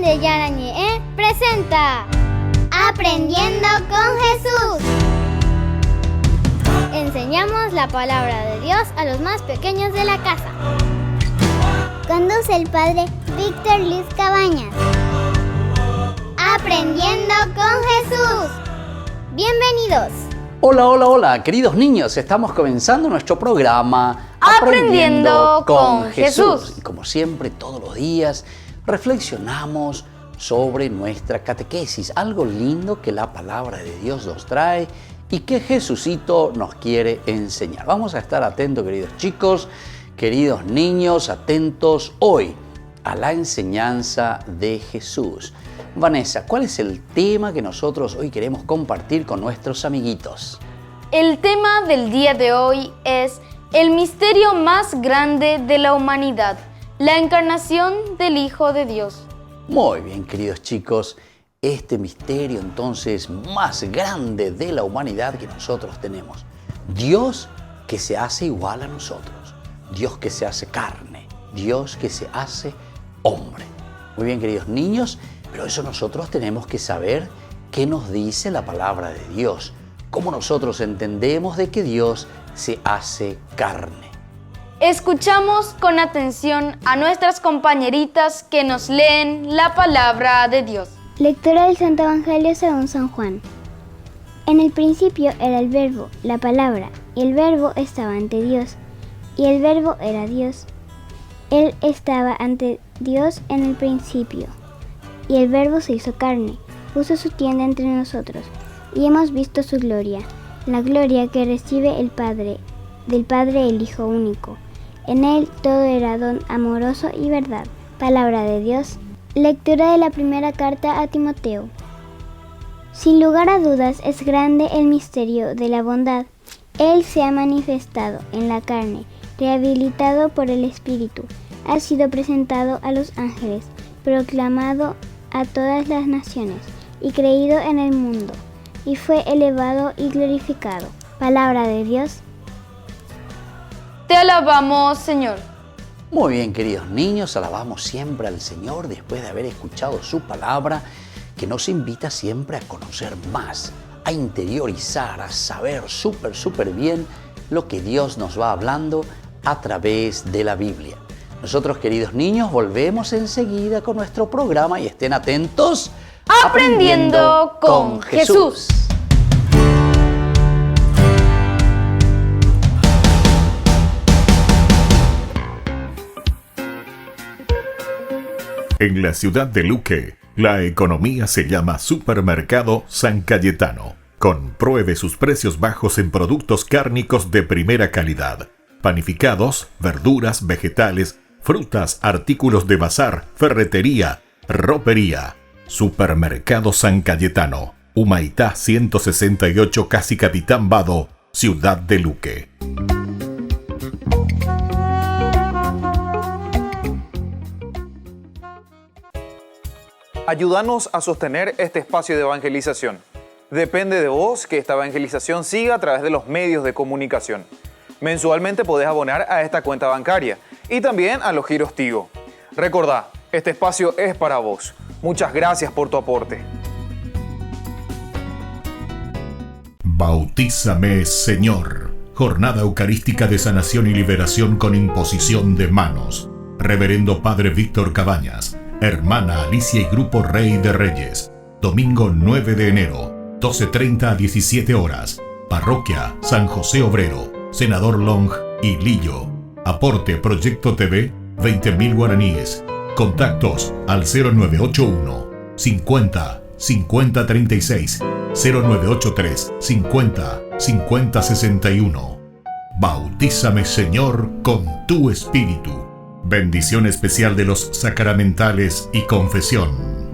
de Yarañé presenta Aprendiendo con Jesús. Enseñamos la palabra de Dios a los más pequeños de la casa. Conduce el padre Víctor Luis Cabañas. Aprendiendo con Jesús. Bienvenidos. Hola, queridos niños, estamos comenzando nuestro programa Aprendiendo con Jesús. Y como siempre, todos los días reflexionamos sobre nuestra catequesis, algo lindo que la palabra de Dios nos trae y que Jesucito nos quiere enseñar. Vamos a estar atentos, queridos chicos, queridos niños, atentos hoy a la enseñanza de Jesús. Vanessa, ¿cuál es el tema que nosotros hoy queremos compartir con nuestros amiguitos? El tema del día de hoy es el misterio más grande de la humanidad, la encarnación del Hijo de Dios. Muy bien, queridos chicos, este misterio entonces más grande de la humanidad que nosotros tenemos. Dios que se hace igual a nosotros, Dios que se hace carne, Dios que se hace hombre. Muy bien, queridos niños, pero eso nosotros tenemos que saber qué nos dice la palabra de Dios, cómo nosotros entendemos de que Dios se hace carne. Escuchamos con atención a nuestras compañeritas que nos leen la palabra de Dios. Lectura del Santo Evangelio según San Juan. En el principio era el Verbo, la palabra, y el Verbo estaba ante Dios, y el Verbo era Dios. Él estaba ante Dios en el principio. Y el Verbo se hizo carne, puso su tienda entre nosotros, y hemos visto su gloria, la gloria que recibe del Padre el Hijo único. En él todo era don amoroso y verdad. Palabra de Dios. Lectura de la primera carta a Timoteo. Sin lugar a dudas es grande el misterio de la bondad. Él se ha manifestado en la carne, rehabilitado por el Espíritu, ha sido presentado a los ángeles, proclamado a todas las naciones y creído en el mundo, y fue elevado y glorificado. Palabra de Dios. Te alabamos, Señor. Muy bien, queridos niños, alabamos siempre al Señor después de haber escuchado su palabra que nos invita siempre a conocer más, a interiorizar, a saber súper bien lo que Dios nos va hablando a través de la Biblia. Nosotros, queridos niños, volvemos enseguida con nuestro programa y estén atentos. Aprendiendo con Jesús. En la ciudad de Luque, la economía se llama Supermercado San Cayetano. Compruebe sus precios bajos en productos cárnicos de primera calidad. Panificados, verduras, vegetales, frutas, artículos de bazar, ferretería, ropería. Supermercado San Cayetano, Humaitá 168, Casi Capitán Vado, Ciudad de Luque. Ayúdanos a sostener este espacio de evangelización. Depende de vos que esta evangelización siga a través de los medios de comunicación. Mensualmente podés abonar a esta cuenta bancaria y también a los giros Tigo. Recordá, este espacio es para vos. Muchas gracias por tu aporte. Bautízame, Señor. Jornada Eucarística de Sanación y Liberación con imposición de manos. Reverendo Padre Víctor Cabañas, Hermana Alicia y Grupo Rey de Reyes. Domingo 9 de enero, 12:30 a 17 horas. Parroquia San José Obrero, Senador Long y Lillo. Aporte Proyecto TV, 20.000 guaraníes. Contactos al 0981 50 50 36, 0983 50 50 61. Bautízame, Señor, con tu Espíritu. Bendición especial de los sacramentales y confesión.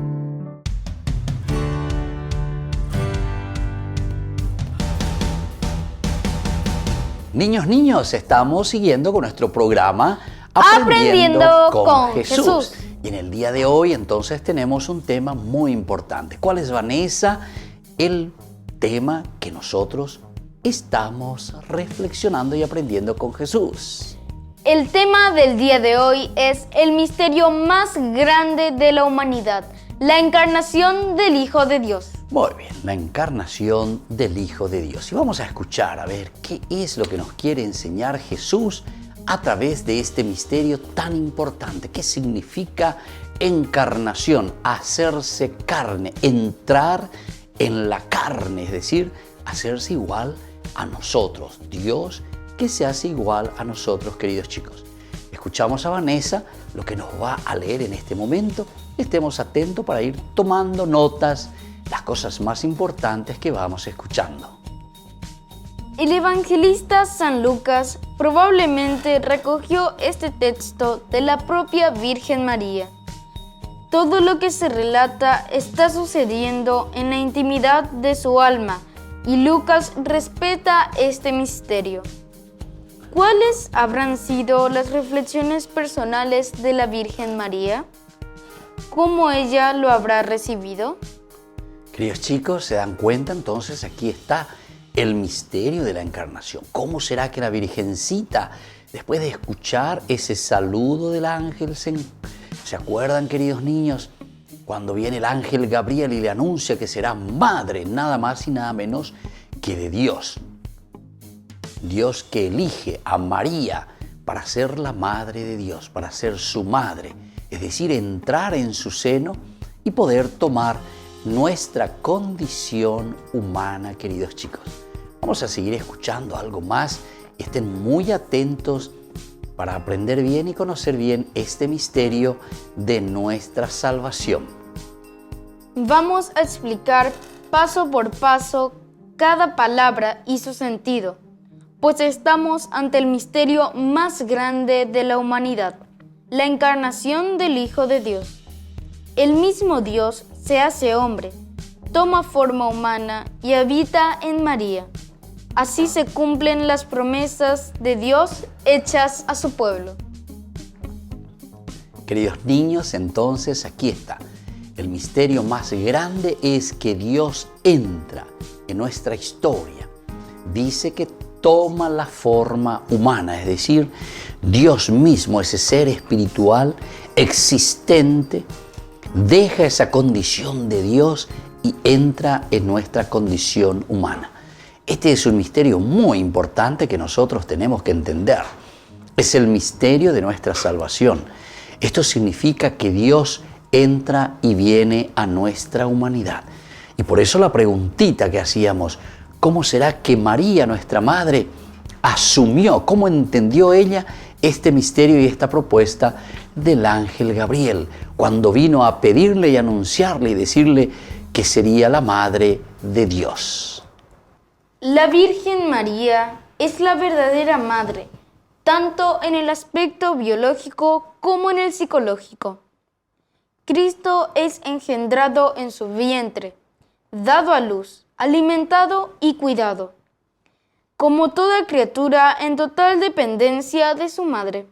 Niños, estamos siguiendo con nuestro programa Aprendiendo con Jesús. Y en el día de hoy entonces tenemos un tema muy importante. ¿Cuál es, Vanessa? El tema que nosotros estamos reflexionando y aprendiendo con Jesús. El tema del día de hoy es el misterio más grande de la humanidad, la encarnación del Hijo de Dios. Muy bien, la encarnación del Hijo de Dios. Y vamos a escuchar a ver qué es lo que nos quiere enseñar Jesús a través de este misterio tan importante. ¿Qué significa encarnación? Hacerse carne, entrar en la carne, es decir, hacerse igual a nosotros. Dios que se hace igual a nosotros, queridos chicos. Escuchamos a Vanessa lo que nos va a leer en este momento. Estemos atentos para ir tomando notas, las cosas más importantes que vamos escuchando. El evangelista San Lucas probablemente recogió este texto de la propia Virgen María. Todo lo que se relata está sucediendo en la intimidad de su alma y Lucas respeta este misterio. ¿Cuáles habrán sido las reflexiones personales de la Virgen María? ¿Cómo ella lo habrá recibido? Queridos chicos, ¿se dan cuenta? Entonces aquí está el misterio de la encarnación. ¿Cómo será que la Virgencita, después de escuchar ese saludo del ángel, ¿se acuerdan, queridos niños? Cuando viene el ángel Gabriel y le anuncia que será madre, nada más y nada menos que de Dios. Dios que elige a María para ser la madre de Dios, para ser su madre, es decir, entrar en su seno y poder tomar nuestra condición humana, queridos chicos. Vamos a seguir escuchando algo más. Estén muy atentos para aprender bien y conocer bien este misterio de nuestra salvación. Vamos a explicar paso por paso cada palabra y su sentido, pues estamos ante el misterio más grande de la humanidad, la encarnación del Hijo de Dios. El mismo Dios se hace hombre, toma forma humana y habita en María. Así se cumplen las promesas de Dios hechas a su pueblo. Queridos niños, entonces aquí está. El misterio más grande es que Dios entra en nuestra historia. Dice que toma la forma humana, es decir, Dios mismo, ese ser espiritual existente, deja esa condición de Dios y entra en nuestra condición humana. Este es un misterio muy importante que nosotros tenemos que entender. Es el misterio de nuestra salvación. Esto significa que Dios entra y viene a nuestra humanidad. Y por eso la preguntita que hacíamos, ¿cómo será que María, nuestra madre, asumió, cómo entendió ella este misterio y esta propuesta del ángel Gabriel, cuando vino a pedirle y anunciarle y decirle que sería la madre de Dios? La Virgen María es la verdadera madre, tanto en el aspecto biológico como en el psicológico. Cristo es engendrado en su vientre, dado a luz, alimentado y cuidado, como toda criatura en total dependencia de su madre.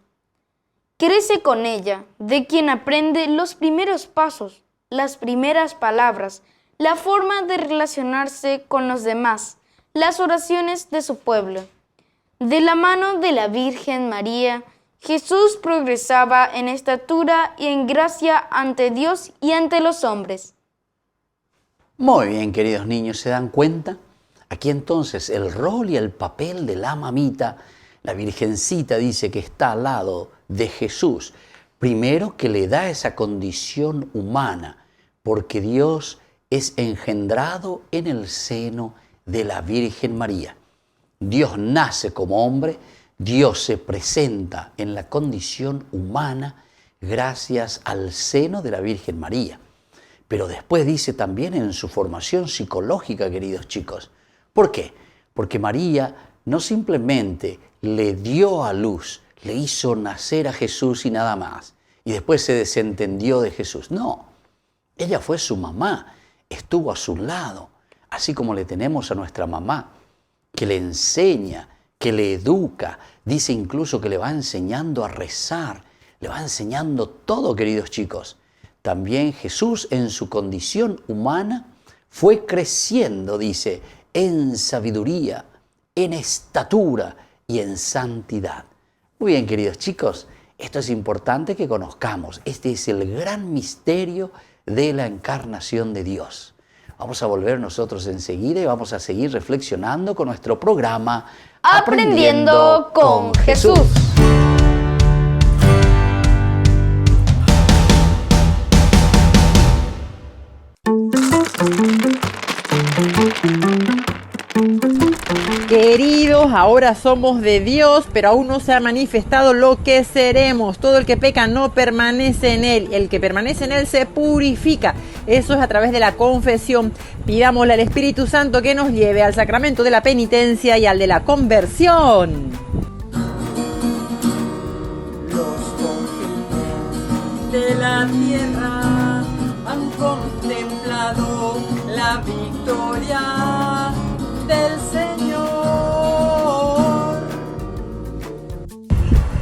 Crece con ella, de quien aprende los primeros pasos, las primeras palabras, la forma de relacionarse con los demás, las oraciones de su pueblo. De la mano de la Virgen María, Jesús progresaba en estatura y en gracia ante Dios y ante los hombres. Muy bien, queridos niños, ¿se dan cuenta? Aquí entonces el rol y el papel de la mamita, la Virgencita dice que está al lado de Jesús. Primero que le da esa condición humana, porque Dios es engendrado en el seno de la Virgen María. Dios nace como hombre, Dios se presenta en la condición humana gracias al seno de la Virgen María. Pero después dice también en su formación psicológica, queridos chicos. ¿Por qué? Porque María no simplemente le dio a luz, le hizo nacer a Jesús y nada más, y después se desentendió de Jesús. No, ella fue su mamá, estuvo a su lado, así como le tenemos a nuestra mamá, que le enseña, que le educa, dice incluso que le va enseñando a rezar, le va enseñando todo, queridos chicos. También Jesús en su condición humana fue creciendo, dice, en sabiduría, en estatura y en santidad. Muy bien, queridos chicos, esto es importante que conozcamos. Este es el gran misterio de la encarnación de Dios. Vamos a volver nosotros enseguida y vamos a seguir reflexionando con nuestro programa Aprendiendo con Jesús. Queridos, ahora somos de Dios, pero aún no se ha manifestado lo que seremos. Todo el que peca no permanece en Él. El que permanece en Él se purifica. Eso es a través de la confesión. Pidámosle al Espíritu Santo que nos lleve al sacramento de la penitencia y al de la conversión. Los confines de la tierra han contemplado la victoria del Señor.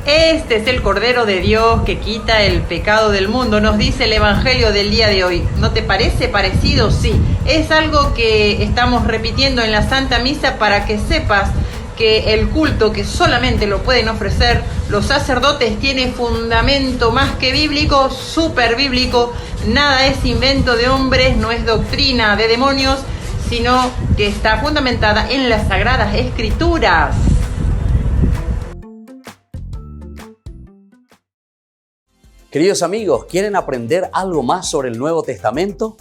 Este es el Cordero de Dios que quita el pecado del mundo, nos dice el Evangelio del día de hoy. ¿No te parece parecido? Sí, es algo que estamos repitiendo en la Santa Misa para que sepas que el culto que solamente lo pueden ofrecer los sacerdotes tiene fundamento más que bíblico, súper bíblico. Nada es invento de hombres, no es doctrina de demonios, sino que está fundamentada en las Sagradas Escrituras. Queridos amigos, ¿quieren aprender algo más sobre el Nuevo Testamento?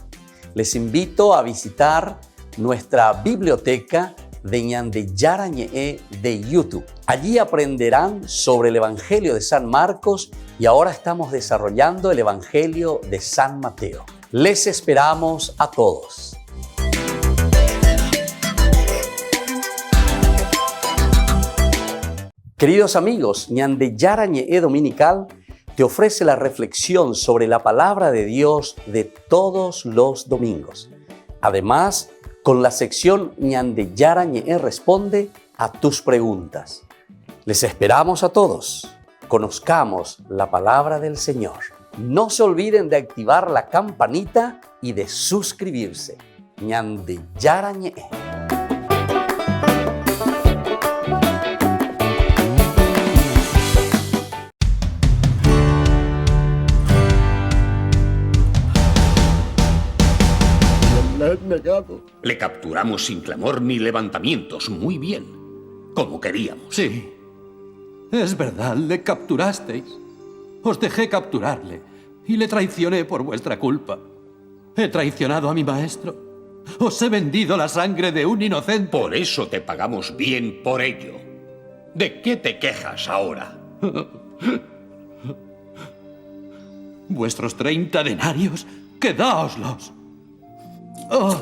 Les invito a visitar nuestra biblioteca de Ñande Yarañe de YouTube. Allí aprenderán sobre el Evangelio de San Marcos y ahora estamos desarrollando el Evangelio de San Mateo. Les esperamos a todos. Queridos amigos, Ñande Yarañe Dominical te ofrece la reflexión sobre la palabra de Dios de todos los domingos. Además, con la sección Ñande Yarañe responde a tus preguntas. Les esperamos a todos. Conozcamos la palabra del Señor. No se olviden de activar la campanita y de suscribirse. Ñande Yarañe. Le capturamos sin clamor ni levantamientos. Muy bien. Como queríamos. Sí. Es verdad, le capturasteis. Os dejé capturarle y le traicioné por vuestra culpa. He traicionado a mi maestro. Os he vendido la sangre de un inocente. Por eso te pagamos bien por ello. ¿De qué te quejas ahora? Vuestros 30 denarios, quedáoslos. Oh.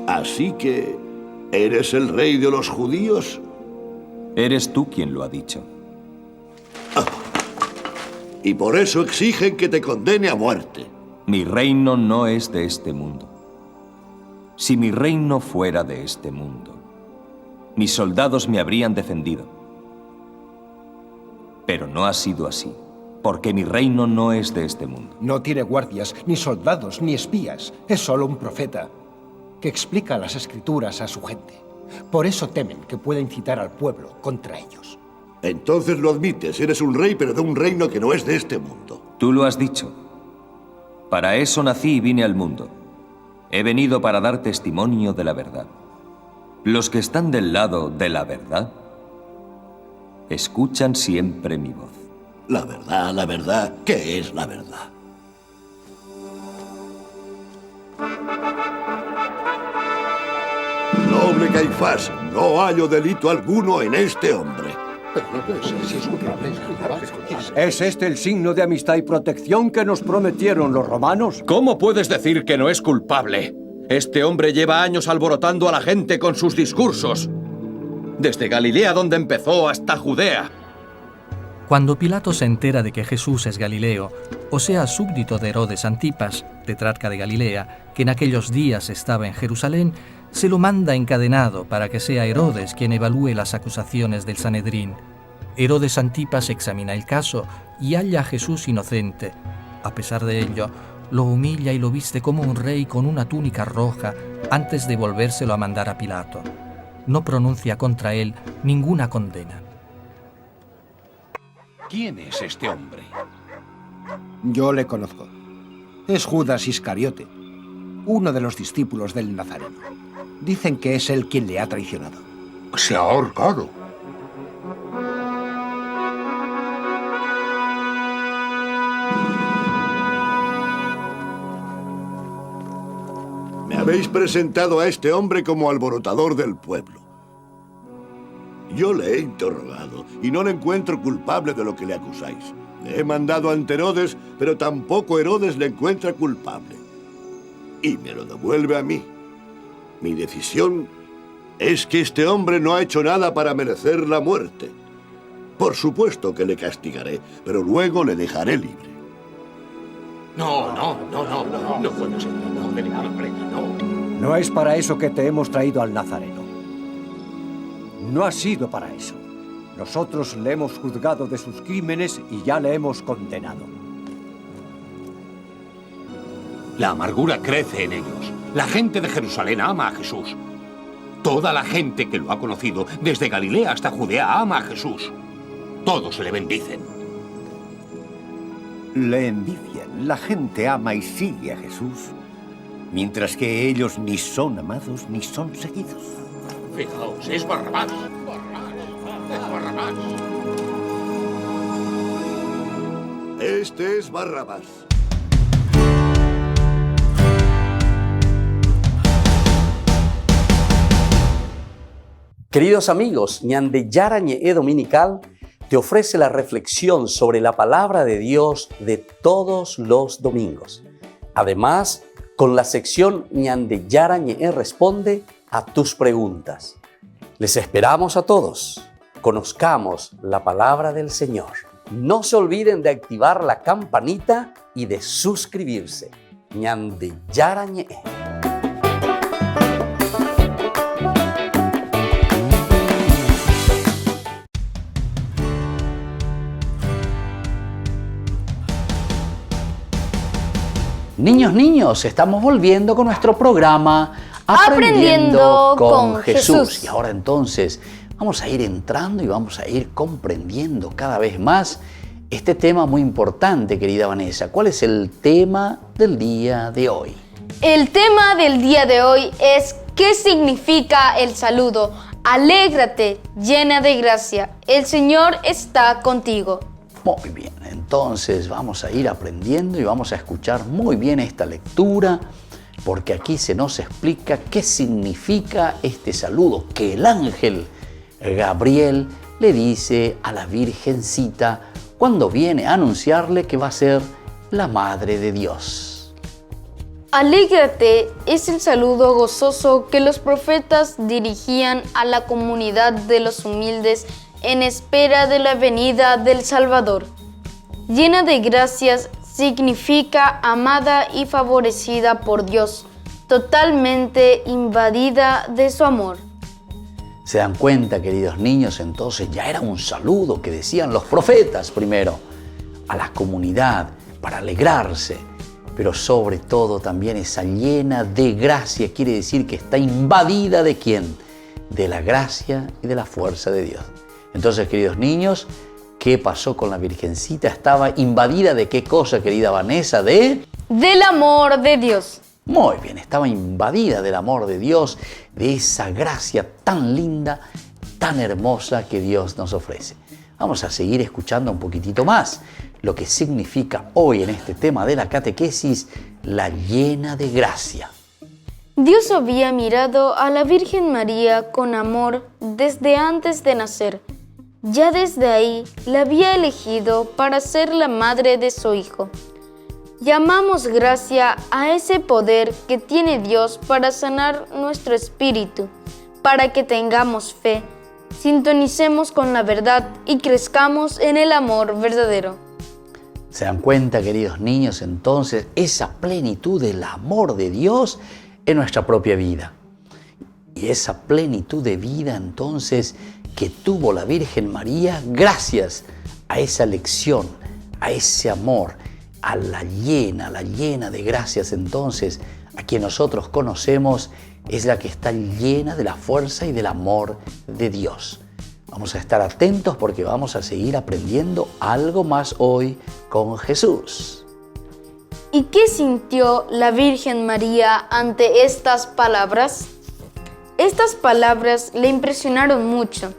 Así que, ¿eres el rey de los judíos? Eres tú quien lo ha dicho. Y por eso exigen que te condene a muerte. Mi reino no es de este mundo. Si mi reino fuera de este mundo, mis soldados me habrían defendido. Pero no ha sido así. Porque mi reino no es de este mundo. No tiene guardias, ni soldados, ni espías. Es solo un profeta que explica las escrituras a su gente. Por eso temen que pueda incitar al pueblo contra ellos. Entonces lo admites, eres un rey, pero de un reino que no es de este mundo. Tú lo has dicho. Para eso nací y vine al mundo. He venido para dar testimonio de la verdad. Los que están del lado de la verdad escuchan siempre mi voz. La verdad, ¿qué es la verdad? Noble Caifás, no hallo delito alguno en este hombre. ¿Es este el signo de amistad y protección que nos prometieron los romanos? ¿Cómo puedes decir que no es culpable? Este hombre lleva años alborotando a la gente con sus discursos. Desde Galilea, donde empezó, hasta Judea. Cuando Pilato se entera de que Jesús es Galileo, o sea, súbdito de Herodes Antipas, tetrarca de Galilea, que en aquellos días estaba en Jerusalén, se lo manda encadenado para que sea Herodes quien evalúe las acusaciones del Sanedrín. Herodes Antipas examina el caso y halla a Jesús inocente. A pesar de ello, lo humilla y lo viste como un rey con una túnica roja antes de volvérselo a mandar a Pilato. no pronuncia contra él ninguna condena. ¿Quién es este hombre? Yo le conozco. Es Judas Iscariote, uno de los discípulos del Nazareno. Dicen que es él quien le ha traicionado. Se ha ahorcado. Me habéis presentado a este hombre como alborotador del pueblo. Yo le he interrogado y no le encuentro culpable de lo que le acusáis. Le he mandado ante Herodes, pero tampoco Herodes le encuentra culpable. Y me lo devuelve a mí. Mi decisión es que este hombre no ha hecho nada para merecer la muerte. Por supuesto que le castigaré, pero luego le dejaré libre. No puedo ser, no, hombre, no. No es para eso que te hemos traído al Nazareno. No ha sido para eso. Nosotros le hemos juzgado de sus crímenes y ya le hemos condenado. La amargura crece en ellos. La gente de Jerusalén ama a Jesús. Toda la gente que lo ha conocido, desde Galilea hasta Judea, ama a Jesús. Todos le bendicen. Le envidian. La gente ama y sigue a Jesús, mientras que ellos ni son amados ni son seguidos. Fijaos, es Barrabás. Es Barrabás. Este es Barrabás. Queridos amigos, Ñande Yarañe Dominical te ofrece la reflexión sobre la palabra de Dios de todos los domingos. Además, con la sección Ñande Yarañe responde a tus preguntas. Les esperamos a todos. Conozcamos la palabra del Señor. No se olviden de activar la campanita y de suscribirse. Ñande Yarañe. Niños, estamos volviendo con nuestro programa Aprendiendo con Jesús. Y ahora entonces vamos a ir entrando y vamos a ir comprendiendo cada vez más este tema muy importante, querida Vanessa. ¿Cuál es el tema del día de hoy? El tema del día de hoy es ¿qué significa el saludo? Alégrate, llena de gracia. El Señor está contigo. Muy bien, entonces vamos a ir aprendiendo y vamos a escuchar muy bien esta lectura, porque aquí se nos explica qué significa este saludo que el ángel Gabriel le dice a la Virgencita cuando viene a anunciarle que va a ser la Madre de Dios. Alégrate es el saludo gozoso que los profetas dirigían a la comunidad de los humildes en espera de la venida del Salvador. Llena de gracias significa amada y favorecida por Dios, totalmente invadida de su amor. ¿Se dan cuenta, queridos niños? Entonces ya era un saludo que decían los profetas primero a la comunidad para alegrarse, pero sobre todo también esa llena de gracia quiere decir que está invadida ¿de quién? De la gracia y de la fuerza de Dios. Entonces, queridos niños, ¿qué pasó con la Virgencita? ¿Estaba invadida de qué cosa, querida Vanessa? Del amor de Dios. Muy bien, estaba invadida del amor de Dios, de esa gracia tan linda, tan hermosa que Dios nos ofrece. Vamos a seguir escuchando un poquitito más lo que significa hoy en este tema de la catequesis, la llena de gracia. Dios había mirado a la Virgen María con amor desde antes de nacer. Ya desde ahí la había elegido para ser la madre de su Hijo. Llamamos gracia a ese poder que tiene Dios para sanar nuestro espíritu, para que tengamos fe, sintonicemos con la verdad y crezcamos en el amor verdadero. ¿Se dan cuenta, queridos niños, entonces, esa plenitud del amor de Dios en nuestra propia vida? Y esa plenitud de vida, entonces, que tuvo la Virgen María gracias a esa elección, a ese amor, a la llena de gracias, entonces, a quien nosotros conocemos es la que está llena de la fuerza y del amor de Dios. Vamos a estar atentos porque vamos a seguir aprendiendo algo más hoy con Jesús. ¿Y qué sintió la Virgen María ante estas palabras? Estas palabras le impresionaron mucho.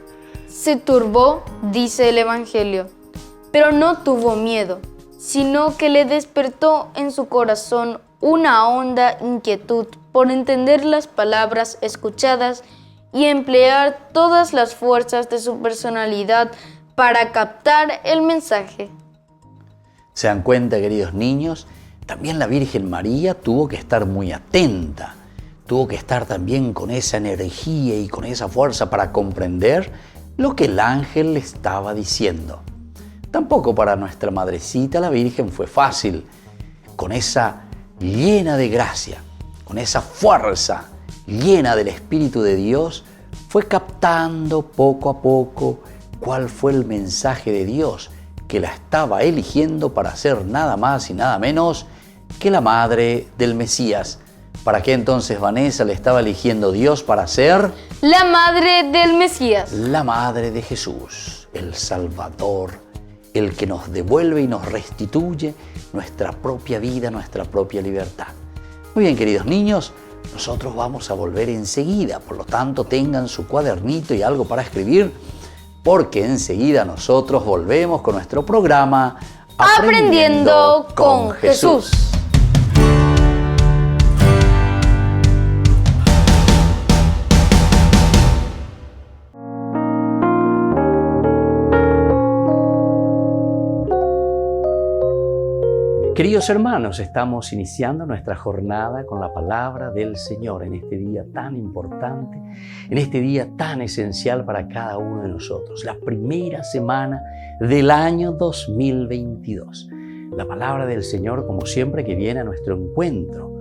Se turbó, dice el Evangelio, pero no tuvo miedo, sino que le despertó en su corazón una honda inquietud por entender las palabras escuchadas y emplear todas las fuerzas de su personalidad para captar el mensaje. ¿Se dan cuenta, queridos niños? También la Virgen María tuvo que estar muy atenta, tuvo que estar también con esa energía y con esa fuerza para comprender lo que el ángel le estaba diciendo. Tampoco para nuestra madrecita la Virgen fue fácil, con esa llena de gracia, con esa fuerza llena del Espíritu de Dios, fue captando poco a poco cuál fue el mensaje de Dios que la estaba eligiendo para ser nada más y nada menos que la madre del Mesías. ¿Para qué entonces Vanessa le estaba eligiendo Dios para ser? La madre del Mesías. La madre de Jesús, el Salvador, el que nos devuelve y nos restituye nuestra propia vida, nuestra propia libertad. Muy bien, queridos niños, nosotros vamos a volver enseguida, por lo tanto tengan su cuadernito y algo para escribir, porque enseguida nosotros volvemos con nuestro programa Aprendiendo con Jesús. Queridos hermanos, estamos iniciando nuestra jornada con la palabra del Señor en este día tan importante, en este día tan esencial para cada uno de nosotros, la primera semana del año 2022. La palabra del Señor, como siempre, que viene a nuestro encuentro.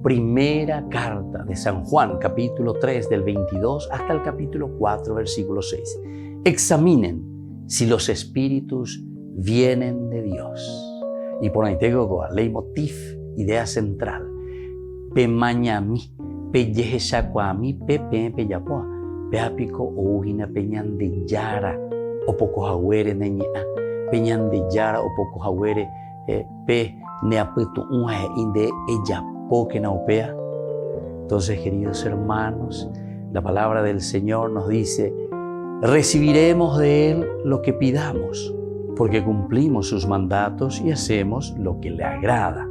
Primera carta de San Juan, capítulo 3, del 22 hasta el capítulo 4, versículo 6. Examinen si los espíritus vienen de Dios. Y por ahí tengo el leitmotiv, idea central. Pe mañami, pe yeheshakwami, pe yapoa, pe apico ouhina peñan de yara, o poco jawere neña, peñan de yara, o poco jawere, pe neaputu unhe inde eyapo que naupea. Entonces, queridos hermanos, la palabra del Señor nos dice: recibiremos de Él lo que pidamos, porque cumplimos sus mandatos y hacemos lo que le agrada.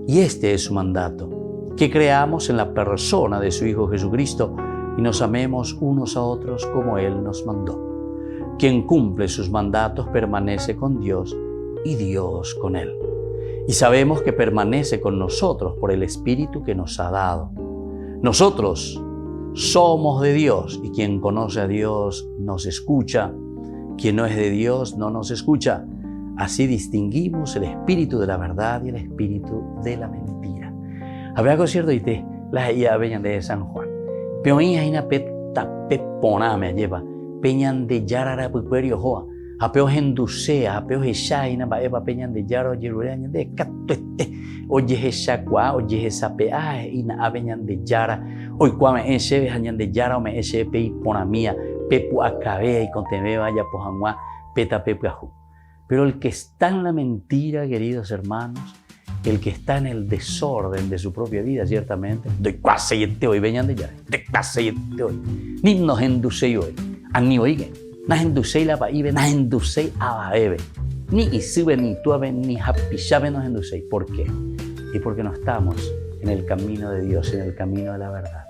Y este es su mandato, que creamos en la persona de su Hijo Jesucristo y nos amemos unos a otros como Él nos mandó. Quien cumple sus mandatos permanece con Dios y Dios con Él. Y sabemos que permanece con nosotros por el Espíritu que nos ha dado. Nosotros somos de Dios y quien conoce a Dios nos escucha. Quien no es de Dios no nos escucha. Así distinguimos el espíritu de la verdad y el espíritu de la mentira. Había algo cierto y te las ia veñan de San Juan. Peoía ina peta pepona me lleva. Peñan de yarara puperio joa. Apeo hendusea, apeo hesha ina baeba peñan de yaro yerureña de catuete. Oye hesha kwa, oye hesa pea ina aveñan de yara. Hoy cuame enche hañan de yara o me eche pei pona mía. Pepu acabé y conteme vaya pojanguá peta pepu ajú. Pero el que está en la mentira, queridos hermanos, el que está en el desorden de su propia vida, ciertamente, doy cuase y este hoy veñan de ya, de cuase y este hoy. Ni nos endusei hoy, ani oigen, nas endusei la paibe, nas endusei ababebe, ni isube, ni tuabe, ni hapishabe nos endusei. ¿Por qué? Y porque no estamos en el camino de Dios, en el camino de la verdad.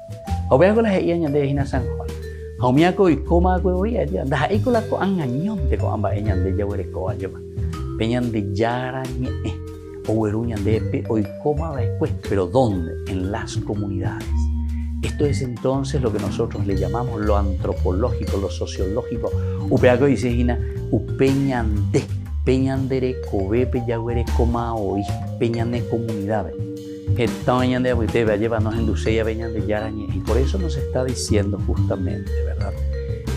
Obvio con las eñas de Gina San Juan. Haumiako y coma huevoía ya da ahí con la coangañón de coamba eñan de yahuere coa lleva peñan de yara ñe o hueruñan de epe hoy coma después, pero ¿dónde? En las comunidades. Esto es entonces lo que nosotros le llamamos lo antropológico, lo sociológico. Upeaco dice Gina upeñan de peñandere cobepe yahuere coma hoy peñan de comunidades. Esta mañana de Abuitebe llevarnos en Dulceya Beñan de Yarañe, y por eso nos está diciendo justamente, ¿verdad?,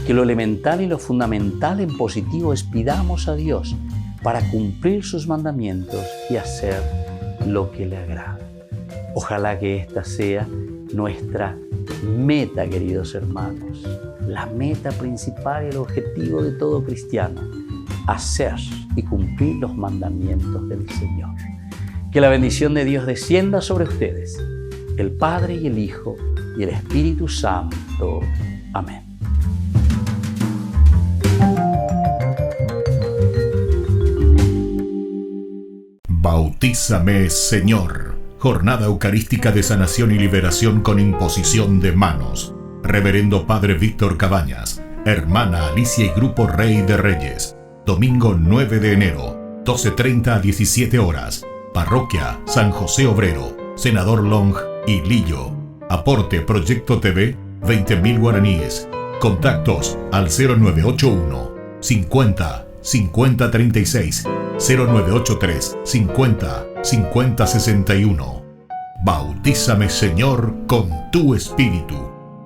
que lo elemental y lo fundamental en positivo es pidamos a Dios para cumplir sus mandamientos y hacer lo que le agrada. Ojalá que esta sea nuestra meta, queridos hermanos, la meta principal y el objetivo de todo cristiano, hacer y cumplir los mandamientos del Señor. Que la bendición de Dios descienda sobre ustedes, el Padre y el Hijo y el Espíritu Santo. Amén. Bautízame, Señor. Jornada Eucarística de Sanación y Liberación con imposición de manos. Reverendo Padre Víctor Cabañas, Hermana Alicia y Grupo Rey de Reyes. Domingo 9 de enero, 12:30 a 17 horas. Parroquia San José Obrero, Senador Long y Lillo. Aporte Proyecto TV, 20.000 guaraníes. Contactos al 0981 50 50 36, 0983 50 50 61. Bautízame, Señor, con tu Espíritu.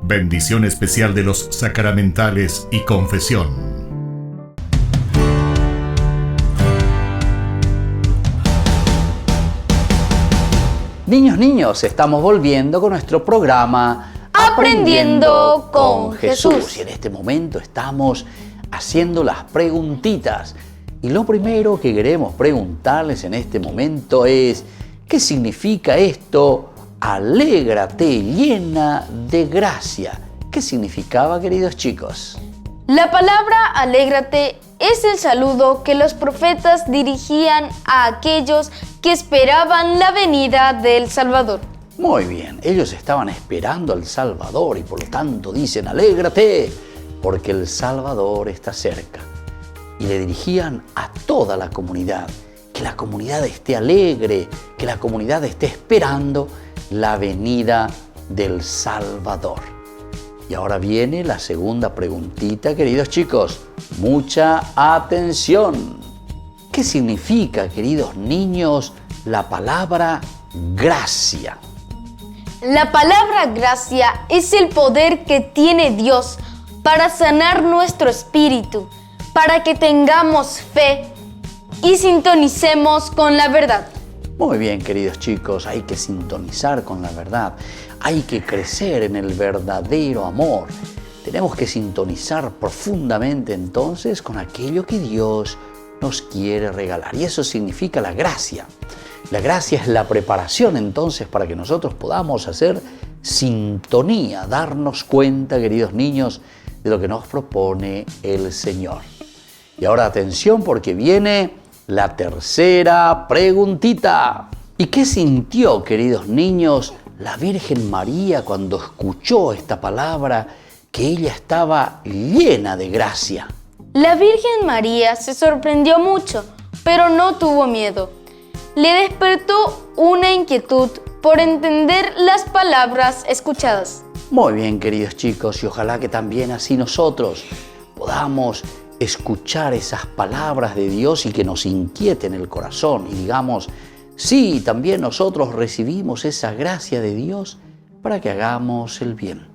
Bendición especial de los sacramentales y confesión. Niños, estamos volviendo con nuestro programa Aprendiendo con Jesús. Y en este momento estamos haciendo las preguntitas. Y lo primero que queremos preguntarles en este momento es, ¿qué significa esto? Alégrate, llena de gracia. ¿Qué significaba, queridos chicos? La palabra alégrate es el saludo que los profetas dirigían a aquellos que esperaban la venida del Salvador. Muy bien, ellos estaban esperando al Salvador y por lo tanto dicen, alégrate, porque el Salvador está cerca. Y le dirigían a toda la comunidad, que la comunidad esté alegre, que la comunidad esté esperando la venida del Salvador. Y ahora viene la segunda preguntita, queridos chicos. Mucha atención. ¿Qué significa, queridos niños, la palabra gracia? La palabra gracia es el poder que tiene Dios para sanar nuestro espíritu, para que tengamos fe y sintonicemos con la verdad. Muy bien, queridos chicos, hay que sintonizar con la verdad. Hay que crecer en el verdadero amor. Tenemos que sintonizar profundamente entonces con aquello que Dios nos quiere regalar. Y eso significa la gracia. La gracia es la preparación entonces para que nosotros podamos hacer sintonía, darnos cuenta, queridos niños, de lo que nos propone el Señor. Y ahora atención porque viene la tercera preguntita. ¿Y qué sintió, queridos niños, la Virgen María cuando escuchó esta palabra, que ella estaba llena de gracia? La Virgen María se sorprendió mucho, pero no tuvo miedo. Le despertó una inquietud por entender las palabras escuchadas. Muy bien, queridos chicos, y ojalá que también así nosotros podamos escuchar esas palabras de Dios y que nos inquieten el corazón y digamos, sí, también nosotros recibimos esa gracia de Dios para que hagamos el bien,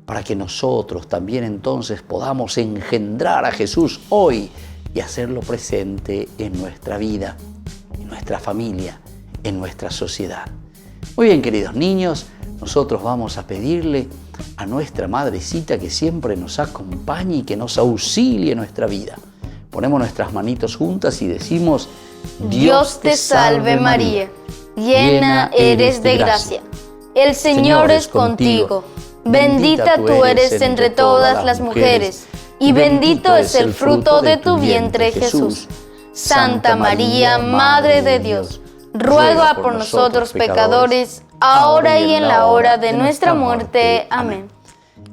para que nosotros también entonces podamos engendrar a Jesús hoy y hacerlo presente en nuestra vida, en nuestra familia, en nuestra sociedad. Muy bien, queridos niños, nosotros vamos a pedirle a nuestra Madrecita que siempre nos acompañe y que nos auxilie en nuestra vida. Ponemos nuestras manitos juntas y decimos, Dios te salve María, llena eres de gracia. El Señor es contigo. Bendita tú eres entre todas las mujeres, y bendito es el fruto de tu vientre, Jesús. Santa María, Madre de Dios, ruega por nosotros pecadores, ahora y en la hora de nuestra muerte. Amén.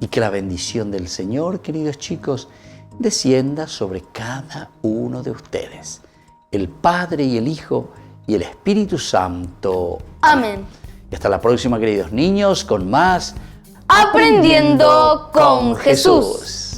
Y que la bendición del Señor, queridos chicos, descienda sobre cada uno de ustedes, el Padre y el Hijo y el Espíritu Santo. Amén. Y hasta la próxima, queridos niños, con más Aprendiendo con Jesús.